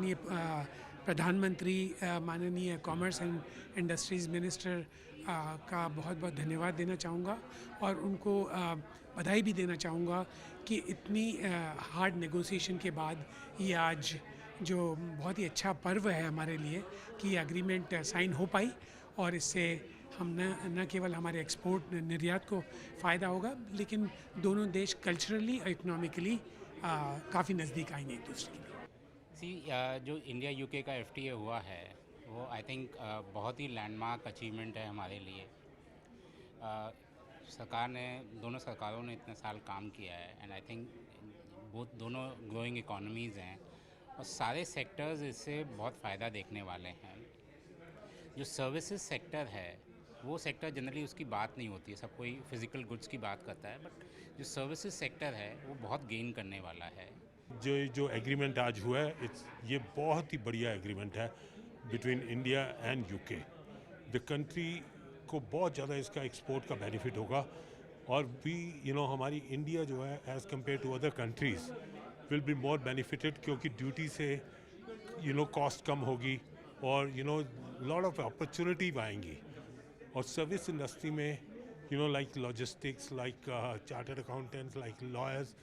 माननीय प्रधानमंत्री, माननीय कॉमर्स एंड इंडस्ट्रीज़ मिनिस्टर का बहुत बहुत धन्यवाद देना चाहूँगा और उनको बधाई भी देना चाहूँगा कि इतनी हार्ड नेगोशिएशन के बाद ये आज जो बहुत ही अच्छा पर्व है हमारे लिए कि ये एग्रीमेंट साइन हो पाई और इससे हम न केवल हमारे एक्सपोर्ट निर्यात को फ़ायदा होगा, लेकिन दोनों देश कल्चरली और इकोनॉमिकली काफ़ी नज़दीक आएंगे एक दूसरे के लिए। जो इंडिया यूके का एफटीए हुआ है वो आई थिंक बहुत ही लैंडमार्क अचीवमेंट है हमारे लिए। दोनों सरकारों ने इतने साल काम किया है एंड आई थिंक दोनों ग्रोइंग इकोनॉमीज़ हैं और सारे सेक्टर्स इससे बहुत फ़ायदा देखने वाले हैं। जो सर्विसेज सेक्टर है वो सेक्टर जनरली उसकी बात नहीं होती है, सब कोई फिज़िकल गुड्स की बात करता है, बट जो सर्विसेज सेक्टर है वो बहुत गेन करने वाला है। जो एग्रीमेंट आज हुआ है ये बहुत ही बढ़िया एग्रीमेंट है between India and UK. The country को बहुत ज़्यादा इसका एक्सपोर्ट का बेनिफिट होगा और भी हमारी इंडिया जो है as compare to other countries will be more benefited, क्योंकि ड्यूटी से कॉस्ट कम होगी और लॉट ऑफ अपॉर्चुनिटी आएंगी। और सर्विस इंडस्ट्री में like logistics, like chartered accountants, like lawyers,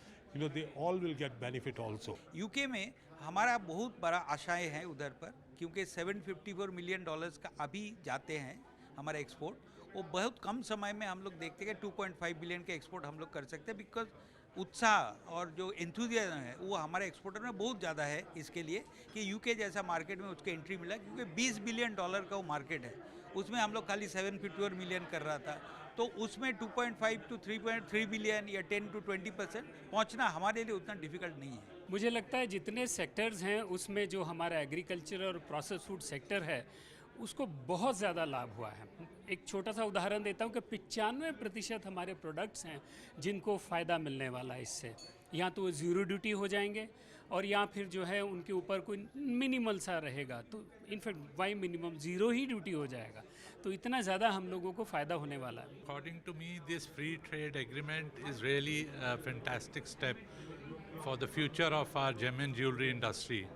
they all will get benefit also. UK में हमारा बहुत बड़ा आशाएं हैं उधर पर, क्योंकि $754 मिलियन का अभी जाते हैं हमारा एक्सपोर्ट। वो बहुत कम समय में हम लोग देखते हैं 2.5 बिलियन के एक्सपोर्ट हम लोग कर सकते हैं, बिकॉज उत्साह और जो एंथुजियाज्म है वो हमारे एक्सपोर्टर में बहुत ज़्यादा है इसके लिए कि यूके जैसा मार्केट में उसके एंट्री मिला, क्योंकि $20 बिलियन का वो मार्केट है, उसमें हम लोग खाली 754 मिलियन कर रहा था। तो उसमें 2.5 to 3.3 बिलियन या 10 to 20% पहुंचना हमारे लिए उतना डिफिकल्ट नहीं है। मुझे लगता है जितने सेक्टर्स हैं उसमें जो हमारा एग्रीकल्चर और प्रोसेस फूड सेक्टर है उसको बहुत ज़्यादा लाभ हुआ है। एक छोटा सा उदाहरण देता हूँ कि 95% हमारे प्रोडक्ट्स हैं जिनको फ़ायदा मिलने वाला है इससे। यहाँ तो वो ज़ीरो ड्यूटी हो जाएंगे और या फिर जो है उनके ऊपर कोई मिनिमल सा रहेगा, तो इनफैक्ट वाई मिनिमम ज़ीरो ही ड्यूटी हो जाएगा। तो इतना ज़्यादा हम लोगों को फ़ायदा होने वाला है। According to me, this free trade agreement is really a fantastic step for the future of our gem and jewelry industry.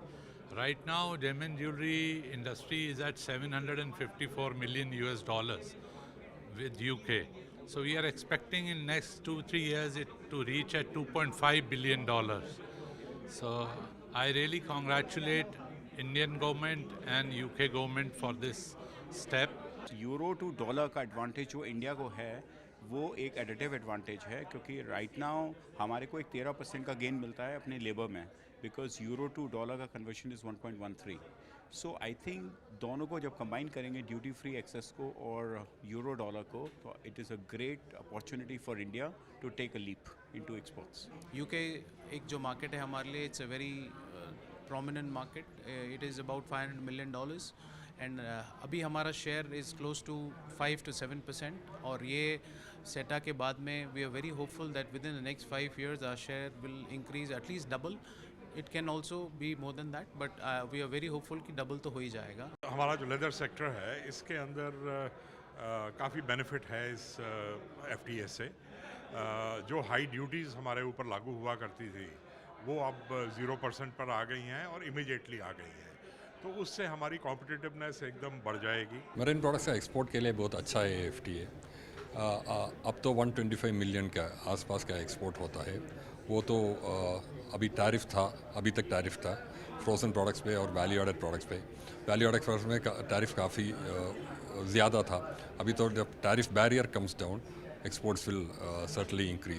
Right now, gem and jewelry industry is at $754 million with UK. So we are expecting in next 2-3 years it to reach at $2.5 billion. So I really congratulate Indian government and UK government for this step. Euro to dollar का advantage जो India को है वो एक additive advantage है, क्योंकि right now हमारे को एक 13% का गेन मिलता है अपने लेबर में, बिकॉज यूरो टू डॉलर का conversion is 1.13। So I think दोनों को जब कंबाइन करेंगे, ड्यूटी फ्री एक्सेस को और यूरो डॉलर को, तो it is a great opportunity for India to take a leap into exports. UK एक जो मार्केट है हमारे लिए, it's a very prominent market. It is about $500 million and अभी हमारा share is close to 5 to 7%। और ये सेटा के बाद में we are very hopeful that within the next 5 years our share will increase at least double. It can also be more than that, but we are very hopeful कि double तो हो ही जाएगा। हमारा जो लेदर सेक्टर है इसके अंदर काफ़ी बेनिफिट है इस एफटीए से। जो हाई ड्यूटीज़ हमारे ऊपर लागू हुआ करती थी वो अब 0% पर आ गई हैं और इमीडिएटली आ गई हैं, तो उससे हमारी कॉम्पिटिटिवनेस एकदम बढ़ जाएगी। मरीन प्रोडक्ट्स का एक्सपोर्ट के लिए बहुत अच्छा है एफटीए। अब तो 125 मिलियन का आसपास का एक्सपोर्ट होता है। वो तो अभी तक टैरिफ था फ्रोज़न प्रोडक्ट्स पे और वैल्यू एडेड प्रोडक्ट्स पे। वैल्यू एडेड प्रोडक्ट्स में टैरिफ काफ़ी ज़्यादा था। अभी तो जब tariff barrier comes down, exports will certainly increase.